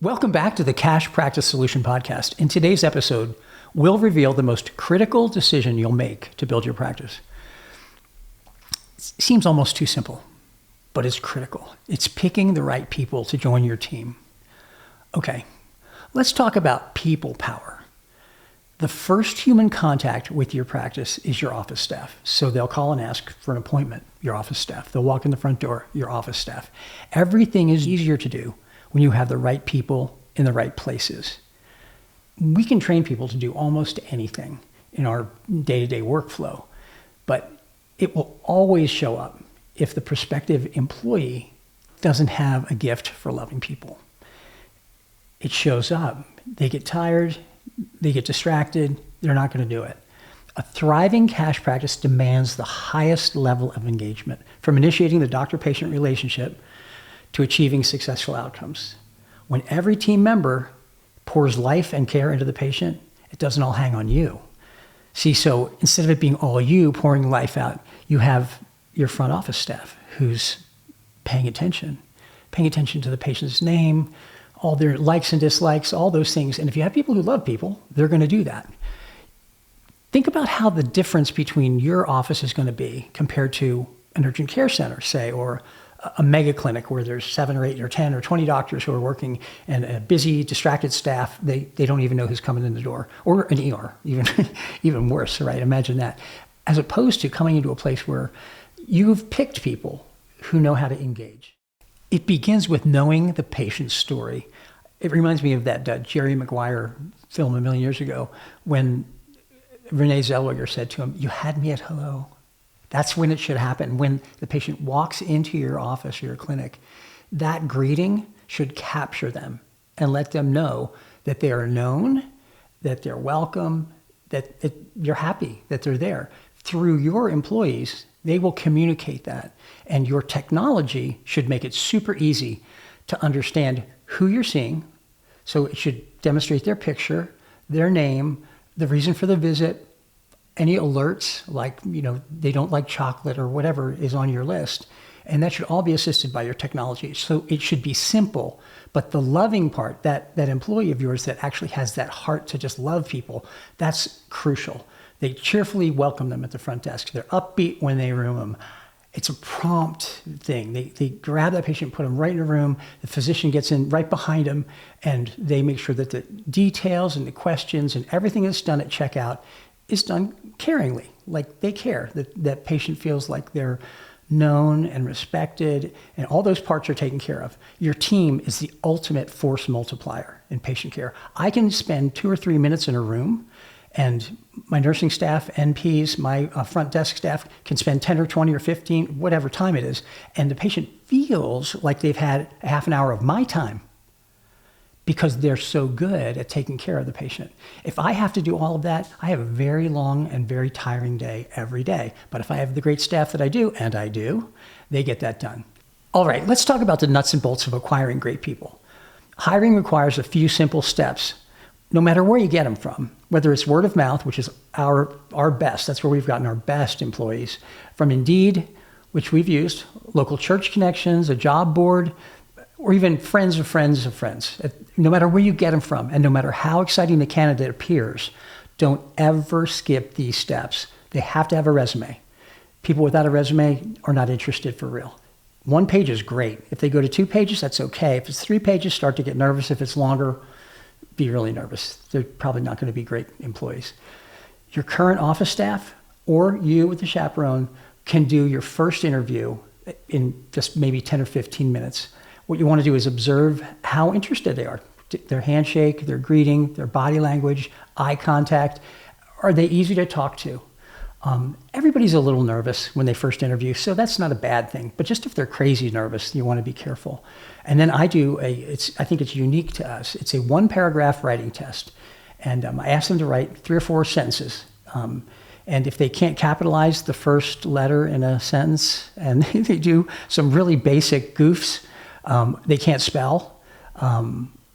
Welcome back to the Cash Practice Solution Podcast. In today's episode, we'll reveal the most critical decision you'll make to build your practice. It seems almost too simple, but it's critical. It's picking the right people to join your team. Okay, let's talk about people power. The first human contact with your practice is your office staff. So they'll call and ask for an appointment, your office staff. They'll walk in the front door, your office staff. Everything is easier to do when you have the right people in the right places. We can train people to do almost anything in our day-to-day workflow, but it will always show up if the prospective employee doesn't have a gift for loving people. It shows up. They get tired, they get distracted, they're not going to do it. A thriving cash practice demands the highest level of engagement, from initiating the doctor-patient relationship to achieving successful outcomes. When every team member pours life and care into the patient, it doesn't all hang on you. See, so instead of it being all you pouring life out, you have your front office staff who's paying attention to the patient's name, all their likes and dislikes, all those things. And if you have people who love people, they're going to do that. Think about how the difference between your office is going to be compared to an urgent care center, say, or a mega clinic where there's 7 or 8 or 10 or 20 doctors who are working and a busy, distracted staff. They don't even know who's coming in the door, or an ER, even worse, right? Imagine that. As opposed to coming into a place where you've picked people who know how to engage. It begins with knowing the patient's story. It reminds me of that Jerry Maguire film a million years ago when Renee Zellweger said to him, "You had me at hello." That's when it should happen. When the patient walks into your office or your clinic, that greeting should capture them and let them know that they are known, that they're welcome, that you're happy that they're there. Through your employees, they will communicate that. And your technology should make it super easy to understand who you're seeing. So it should demonstrate their picture, their name, the reason for the visit, any alerts, like, they don't like chocolate or whatever is on your list. And that should all be assisted by your technology. So it should be simple, but the loving part, that employee of yours that actually has that heart to just love people, that's crucial. They cheerfully welcome them at the front desk. They're upbeat when they room them. It's a prompt thing. They grab that patient, put them right in a room. The physician gets in right behind them, and they make sure that the details and the questions and everything that's done at checkout is done caringly, like they care, that patient feels like they're known and respected, and all those parts are taken care of. Your team is the ultimate force multiplier in patient care. I can spend 2 or 3 minutes in a room, and my nursing staff, NPs, my front desk staff can spend 10 or 20 or 15, whatever time it is, and the patient feels like they've had a half an hour of my time, because they're so good at taking care of the patient. If I have to do all of that, I have a very long and very tiring day every day. But if I have the great staff that I do, and I do, they get that done. All right, let's talk about the nuts and bolts of acquiring great people. Hiring requires a few simple steps, no matter where you get them from, whether it's word of mouth, which is our best, that's where we've gotten our best employees, from Indeed, which we've used, local church connections, a job board, or even friends of friends of friends. No matter where you get them from, and no matter how exciting the candidate appears, don't ever skip these steps. They have to have a resume. People without a resume are not interested for real. 1 page is great. If they go to 2 pages, that's okay. If it's 3 pages, start to get nervous. If it's longer, be really nervous. They're probably not going to be great employees. Your current office staff, or you with the chaperone, can do your first interview in just maybe 10 or 15 minutes. What you want to do is observe how interested they are. Their handshake, their greeting, their body language, eye contact. Are they easy to talk to? Everybody's a little nervous when they first interview, so that's not a bad thing. But just if they're crazy nervous, you want to be careful. And then I think it's unique to us. It's a 1-paragraph writing test. And I ask them to write 3 or 4 sentences. And if they can't capitalize the first letter in a sentence, and they do some really basic goofs, they can't spell,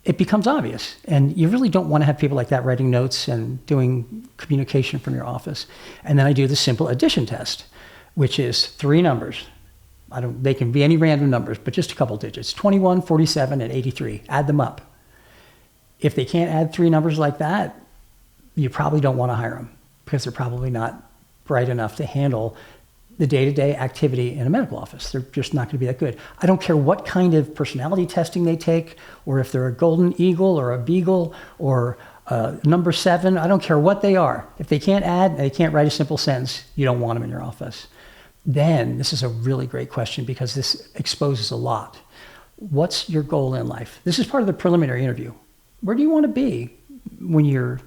it becomes obvious. And you really don't want to have people like that writing notes and doing communication from your office. And then I do the simple addition test, which is 3 numbers. They can be any random numbers, but just a couple digits, 21, 47, and 83. Add them up. If they can't add 3 numbers like that, you probably don't want to hire them because they're probably not bright enough to handle the day-to-day activity in a medical office. They're just not going to be that good. I don't care what kind of personality testing they take, or if they're a golden eagle or a beagle or number 7. I don't care what they are. If they can't add, they can't write a simple sentence, you don't want them in your office. Then this is a really great question because this exposes a lot. What's your goal in life? This is part of the preliminary interview. Where do you want to be when you're,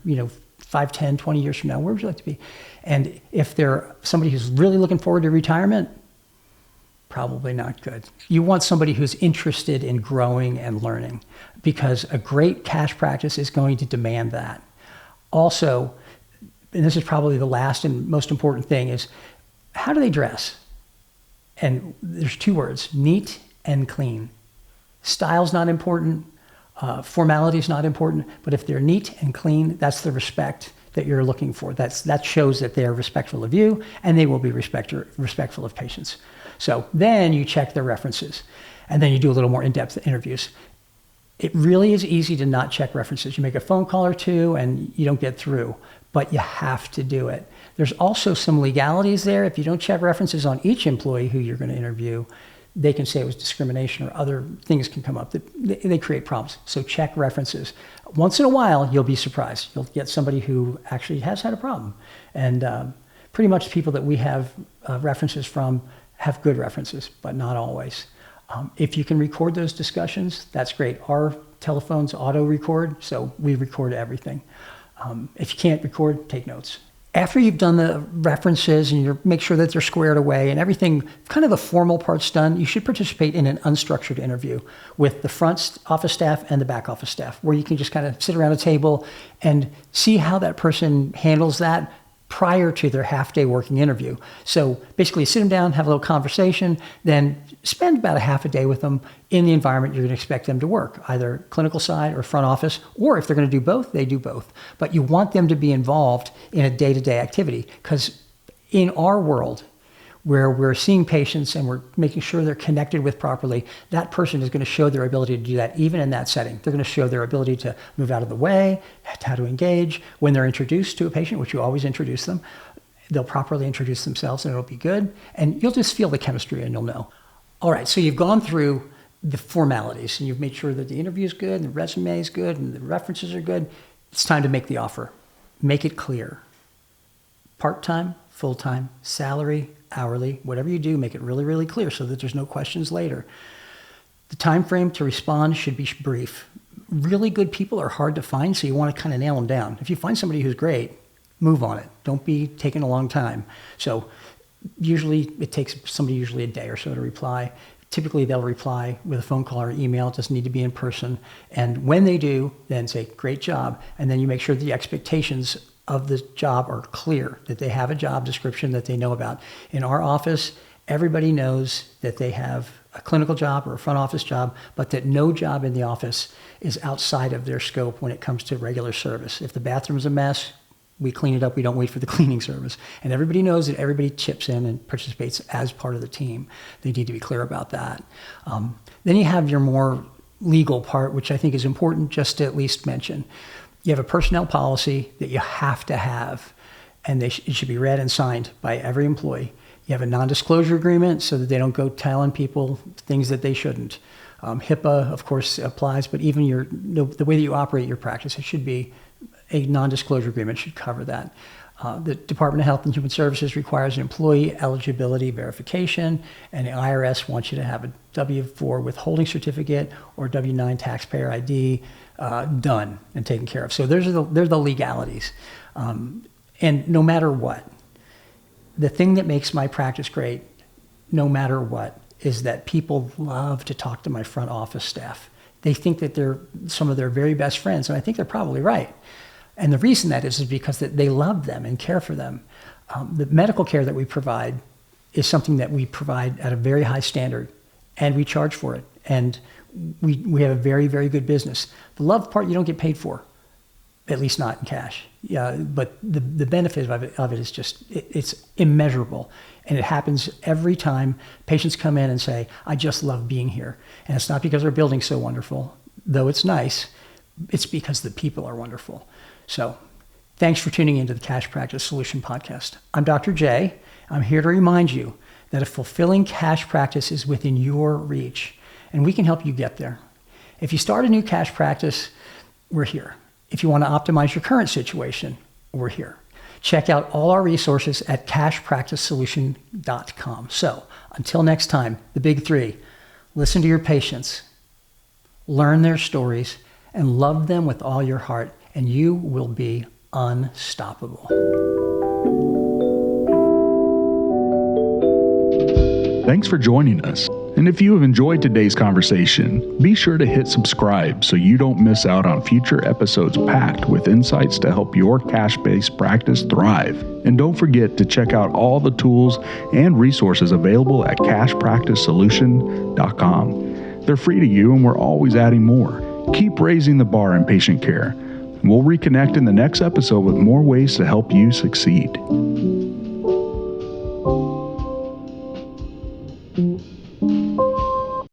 5, 10, 20 years from now? Where would you like to be? And if they're somebody who's really looking forward to retirement, probably not good. You want somebody who's interested in growing and learning because a great cash practice is going to demand that. Also, and this is probably the last and most important thing, is how do they dress? And there's 2 words, neat and clean. Style's not important. Formality is not important, but if they're neat and clean, that's the respect that you're looking for. That shows that they're respectful of you, and they will be respectful of patients. So then you check their references, and then you do a little more in-depth interviews. It really is easy to not check references. You make a phone call or 2, and you don't get through, but you have to do it. There's also some legalities there. If you don't check references on each employee who you're going to interview, they can say it was discrimination or other things can come up that they create problems. So check references. Once in a while, you'll be surprised. You'll get somebody who actually has had a problem. And pretty much people that we have references from have good references, but not always. If you can record those discussions, that's great. Our telephones auto record, so we record everything. If you can't record, take notes. After you've done the references and you make sure that they're squared away and everything, kind of the formal part's done, you should participate in an unstructured interview with the front office staff and the back office staff, where you can just kind of sit around a table and see how that person handles that prior to their half-day working interview. So basically sit them down, have a little conversation, then spend about a half a day with them in the environment you're going to expect them to work, either clinical side or front office, or if they're going to do both, they do both. But you want them to be involved in a day-to-day activity, because in our world, where we're seeing patients and we're making sure they're connected with properly, that person is going to show their ability to do that even in that setting. They're going to show their ability to move out of the way, how to engage. When they're introduced to a patient, which you always introduce them, they'll properly introduce themselves and it'll be good. And you'll just feel the chemistry and you'll know. All right, so you've gone through the formalities and you've made sure that the interview is good and the resume is good and the references are good. It's time to make the offer. Make it clear. Part-time, full-time, salary, hourly, whatever you do, make it really, really clear so that there's no questions later. The time frame to respond should be brief. Really good people are hard to find, so you want to kind of nail them down. If you find somebody who's great, move on it. Don't be taking a long time. So usually it takes somebody a day or so to reply. Typically they'll reply with a phone call or email. It doesn't need to be in person. And when they do, then say, great job. And then you make sure the expectations of the job are clear, that they have a job description that they know about. In our office, everybody knows that they have a clinical job or a front office job, but that no job in the office is outside of their scope when it comes to regular service. If the bathroom's a mess, we clean it up. We don't wait for the cleaning service. And everybody knows that everybody chips in and participates as part of the team. They need to be clear about that. Then you have your more legal part, which I think is important just to at least mention. You have a personnel policy that you have to have, and it should be read and signed by every employee. You have a non-disclosure agreement so that they don't go telling people things that they shouldn't. HIPAA, of course, applies, but even the way that you operate your practice, it should be a non-disclosure agreement should cover that. The Department of Health and Human Services requires an employee eligibility verification, and the IRS wants you to have a W-4 withholding certificate or W-9 taxpayer ID done and taken care of. So they're the legalities. And no matter what, the thing that makes my practice great, no matter what, is that people love to talk to my front office staff. They think that they're some of their very best friends, and I think they're probably right. And the reason that is because that they love them and care for them. The medical care that we provide is something that we provide at a very high standard, and we charge for it. And we have a very, very good business. The love part you don't get paid for, at least not in cash. Yeah, but the benefit of it is just, it's immeasurable. And it happens every time patients come in and say, I just love being here. And it's not because our building's so wonderful, though it's nice, It's because the people are wonderful. So thanks for tuning into the Cash Practice Solution Podcast. I'm Dr. J. I'm here to remind you that a fulfilling cash practice is within your reach, and we can help you get there. If you start a new cash practice, we're here. If you want to optimize your current situation, we're here. Check out all our resources at cashpracticesolution.com. So until next time, the big three: listen to your patients, learn their stories, and love them with all your heart, and you will be unstoppable. Thanks for joining us. And if you have enjoyed today's conversation, be sure to hit subscribe so you don't miss out on future episodes packed with insights to help your cash-based practice thrive. And don't forget to check out all the tools and resources available at cashpracticesolution.com. They're free to you, and we're always adding more. Keep raising the bar in patient care. We'll reconnect in the next episode with more ways to help you succeed.